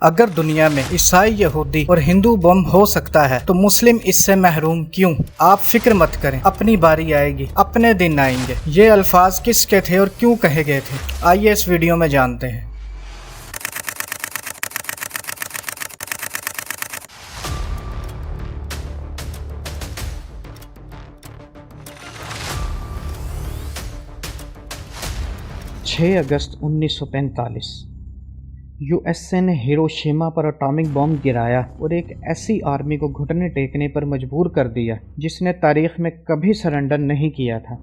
اگر دنیا میں عیسائی، یہودی اور ہندو بم ہو سکتا ہے تو مسلم اس سے محروم کیوں؟ آپ فکر مت کریں، اپنی باری آئے گی، اپنے دن آئیں گے۔ یہ الفاظ کس کے تھے اور کیوں کہے گئے تھے؟ آئیے اس ویڈیو میں جانتے ہیں۔ 6 اگست 1945 یو ایس اے نے ہیروشیما پر اٹامک بم گرایا اور ایک ایسی آرمی کو گھٹنے ٹیکنے پر مجبور کر دیا جس نے تاریخ میں کبھی سرنڈر نہیں کیا تھا۔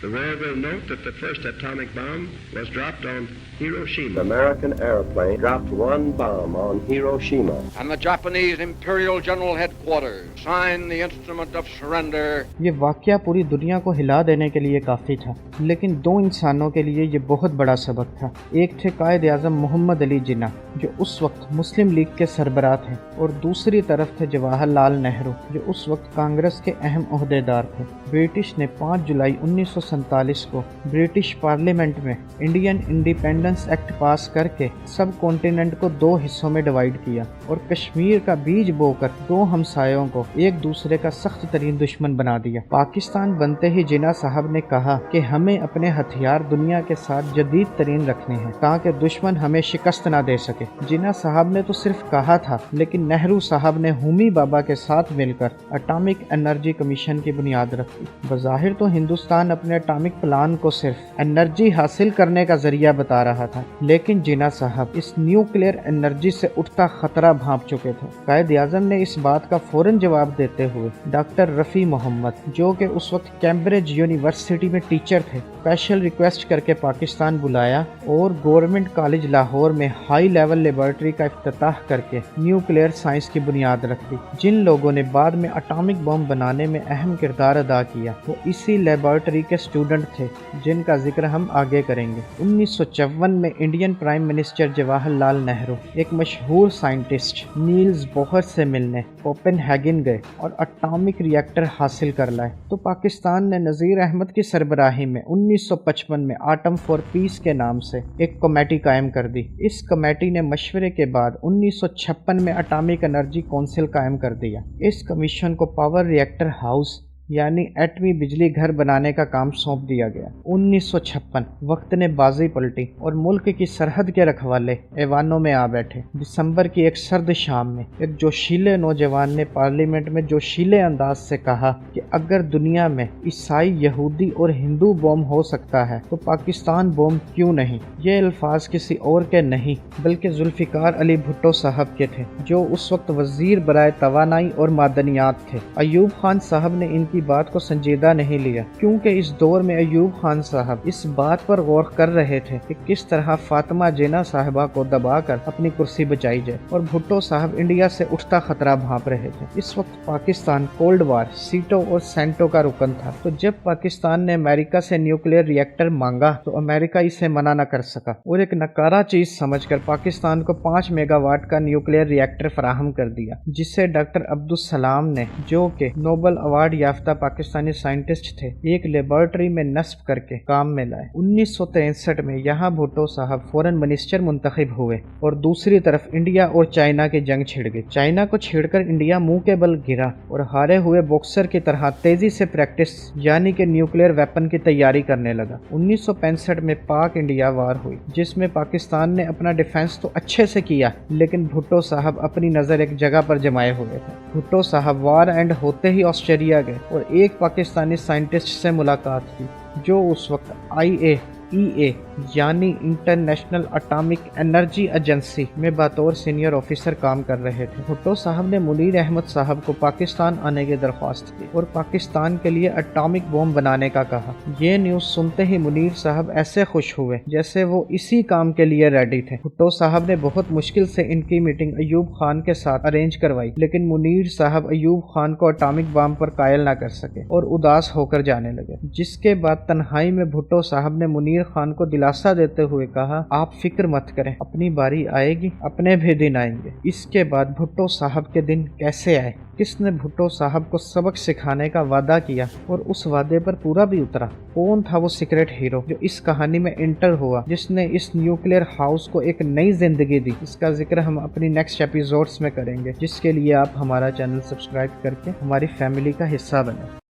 The world will note that the first atomic bomb was dropped on Hiroshima. An American airplane dropped one bomb on Hiroshima. And the Japanese Imperial General Headquarters signed the instrument of surrender. یہ واقعہ پوری دنیا کو ہلا دینے کے لیے کافی تھا، لیکن دو انسانوں کے لیے یہ بہت بڑا سبق تھا۔ ایک تھے قائد اعظم محمد علی جناح، جو اس وقت مسلم لیگ کے سربراہ تھے، اور دوسری طرف تھے جواہر لال نہرو، جو اس وقت کانگریس کے اہم عہدیدار تھے۔ برٹش نے 5 جولائی 1947 کو برٹش پارلیمنٹ میں انڈین انڈیپینڈنس ایکٹ پاس کر کے سب کانٹیننٹ کو 2 حصوں میں ڈیوائیڈ کیا اور کشمیر کا بیج بو کر 2 ہمسایوں کو ایک دوسرے کا سخت ترین دشمن بنا دیا۔ پاکستان بنتے ہی جناح صاحب نے کہا کہ ہمیں اپنے ہتھیار دنیا کے ساتھ جدید ترین رکھنے ہیں تاکہ دشمن ہمیں شکست نہ دے سکے۔ جناح صاحب نے تو صرف کہا تھا، لیکن نہرو صاحب نے ہومی بابا کے ساتھ مل کر اٹامک انرجی کمیشن کی بنیاد رکھی۔ بظاہر تو ہندوستان اپنے اٹامک پلان کو صرف انرجی حاصل کرنے کا ذریعہ بتا رہا تھا، لیکن جناح صاحب اس نیوکلیئر انرجی سے اٹھتا خطرہ بھانپ چکے تھے۔ قائد اعظم نے اس بات کا فوراً جواب دیتے ہوئے ڈاکٹر رفیع محمد، جو کہ اس وقت کیمبرج یونیورسٹی میں ٹیچر تھے، اسپیشل ریکویسٹ کر کے پاکستان بلایا اور گورنمنٹ کالج لاہور میں ہائی لیول لیبارٹری کا افتتاح کر کے نیوکلیئر سائنس کی بنیاد رکھ دی۔ جن لوگوں نے بعد میں اٹامک بم بنانے میں اہم کردار ادا کیا وہ اسی لیبارٹری کے اسٹوڈنٹ تھے، جن کا ذکر ہم آگے کریں گے۔ 1954 میں Indian prime minister Jawahar Lal Nehru ایک مشہور سائنٹسٹ نیلز بوہر سے ملنے کوپن ہیگن گئے اور اٹامک ری ایکٹر حاصل کر لائے تو پاکستان نے نذیر احمد کی سربراہی میں 1955 میں آٹم فار پیس کے نام سے ایک کمیٹی قائم کر دی۔ اس کمیٹی نے مشورے کے بعد 1956 میں اٹامک انرجی کونسل قائم کر دیا۔ اس کمیشن کو پاور ری ایکٹر ہاؤس یعنی ایٹمی بجلی گھر بنانے کا کام سونپ دیا گیا۔ 1956 وقت نے بازی پلٹی اور ملک کی سرحد کے رکھوالے ایوانوں میں آ بیٹھے۔ دسمبر کی ایک سرد شام میں ایک جوشیلے نوجوان نے پارلیمنٹ میں جوشیلے انداز سے کہا کہ اگر دنیا میں عیسائی، یہودی اور ہندو بوم ہو سکتا ہے تو پاکستان بوم کیوں نہیں؟ یہ الفاظ کسی اور کے نہیں بلکہ ذوالفقار علی بھٹو صاحب کے تھے، جو اس وقت وزیر برائے توانائی اور معدنیات تھے۔ ایوب خان صاحب نے ان کی بات کو سنجیدہ نہیں لیا، کیونکہ اس دور میں ایوب خان صاحب اس بات پر غور کر رہے تھے کہ کس طرح فاطمہ جناح صاحبہ کو دبا کر اپنی کرسی بچائی جائے، اور بھٹو صاحب انڈیا سے اٹھتا خطرہ بھانپ رہے تھے۔ اس وقت پاکستان کولڈ وار سیٹو اور سینٹو کا رکن تھا، تو جب پاکستان نے امریکہ سے نیوکلیئر ری ایکٹر مانگا تو امریکہ اسے منع نہ کر سکا اور ایک نکارہ چیز سمجھ کر پاکستان کو 5 میگا واٹ کا نیوکلیئر ری ایکٹر فراہم کر دیا، جسے ڈاکٹر عبدالسلام نے، جو کہ نوبل ایوارڈ یافتہ پاکستانی سائنٹسٹ تھے، ایک لیبارٹری میں نصب کر کے کام میں لائے۔ 1963 میں یہاں بھٹو صاحب فورن منسٹر منتخب ہوئے اور دوسری طرف انڈیا اور چائنا کی جنگ چھڑ گئی۔ چائنا کو چھیڑ کر انڈیا منہ کے بل گرا اور ہارے ہوئے باکسر کی طرح تیزی سے پریکٹس یعنی کہ نیوکلیئر ویپن کی تیاری کرنے لگا۔ 1965 میں پاک انڈیا وار ہوئی، جس میں پاکستان نے اپنا ڈیفنس تو اچھے سے کیا، لیکن بھٹو صاحب اپنی نظر ایک جگہ پر جمائے ہوئے تھے۔ بھٹو صاحب وار اینڈ ہوتے ہی آسٹریلیا گئے اور ایک پاکستانی سائنٹسٹ سے ملاقات کی، جو اس وقت IAEA یعنی انٹرنیشنل اٹامک انرجی ایجنسی میں بطور سینئر آفیسر کام کر رہے تھے۔ بھٹو صاحب نے منیر احمد صاحب کو پاکستان آنے کی درخواست کی اور پاکستان کے لیے اٹامک بم بنانے کا کہا۔ یہ نیوز سنتے ہی منیر صاحب ایسے خوش ہوئے جیسے وہ اسی کام کے لیے ریڈی تھے۔ بھٹو صاحب نے بہت مشکل سے ان کی میٹنگ ایوب خان کے ساتھ ارینج کروائی، لیکن منیر صاحب ایوب خان کو اٹامک بم پر قائل نہ کر سکے اور اداس ہو کر جانے لگے، جس کے بعد تنہائی میں بھٹو صاحب نے منیر خان کو دلاسا دیتے ہوئے کہا، آپ فکر مت کریں، اپنی باری آئے گی، اپنے بھی دن آئیں گے۔ اس کے بعد بھٹو صاحب کے دن کیسے آئے؟ کس نے بھٹو صاحب کو سبق سکھانے کا وعدہ کیا اور اس وعدے پر پورا بھی اترا؟ کون تھا وہ سیکرٹ ہیرو جو اس کہانی میں انٹر ہوا، جس نے اس نیوکلیئر ہاؤس کو ایک نئی زندگی دی؟ اس کا ذکر ہم اپنی نیکسٹ ایپیسوڈز میں کریں گے، جس کے لیے آپ ہمارا چینل سبسکرائب کر کے ہماری فیملی کا حصہ بنیں۔